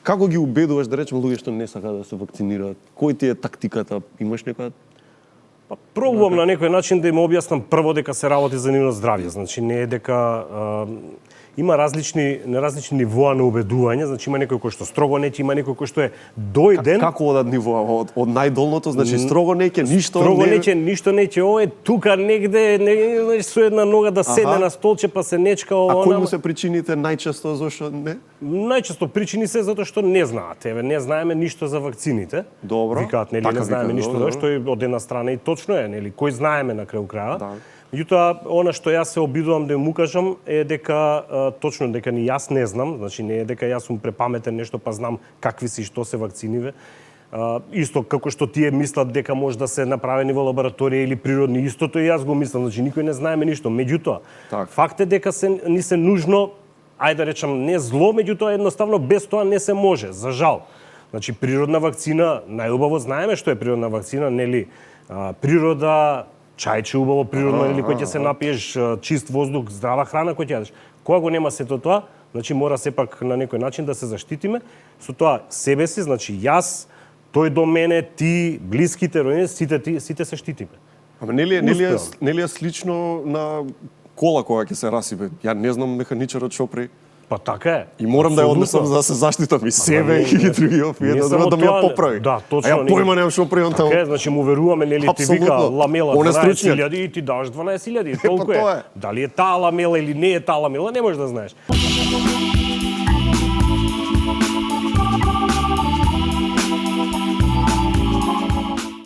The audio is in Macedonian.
Како ги убедуваш, да речем, луѓе што не сакаат да се вакцинираат? Кој ти е тактиката? Имаш некоја? Па пробувам на некој начин да им објаснам прво дека се работи за нивно здравје. Значи не е дека има различни нивоа на убедување, значи има некој кој што строго неќе, има некој кој што е дојден. Како одат нивоа од најдолното, значи строго неќе, ништо строго неќе, ништо неќе, ова е тука негде со една нога да седне на столче па се нечка ова. А кои му се причините најчесто зашто не? Најчесто причини се затоа што не знаат. Еве, не знаеме ништо за вакцините. Добро. Викаат, нели, Така не знаеме викаат, ништо, добро. што е од една страна и точно е, нели, кој знаеме на крај крајот. Да. Меѓутоа, она што јас се обидувам да му кажам е дека точно дека ни јас не знам, значи не е дека јас сум препаметен нешто па знам какви се и што се вакциниве. Исто како што тие мислат дека може да се направени во лабораторија или природни, истото и јас го мислам, значи никој не знаеме ништо. Меѓутоа, факт е дека ни се нужно, ајде да речам, не зло, меѓутоа едноставно без тоа не се може, за жал. Значи природна вакцина, најубаво знаеме што е природна вакцина, нели? Природа, чајче убаво природно, или кој ќе се напиеш, чист воздух, здрава храна кој ќе јадеш. Кога го нема сето тоа, значи мора сепак на некој начин да се заштитиме. Со тоа себе си, значи јас, тој до мене, ти, блиските, роднини, сите се штитиме. Ама нели е слично на кола кога ќе се расипе? Ја не знам механичарот што прави. Па така е. И морам да ја однесам за да се заштитам и себе и другиот и да ми ја поправи. Да, точно. А ја појма немам што прави он таму. Така е, значи му веруваме, нели ти вика ламела 12.000 и ти даваш 12.000 и толку е. Дали е таа ламела или не е таа ламела, не можеш да знаеш.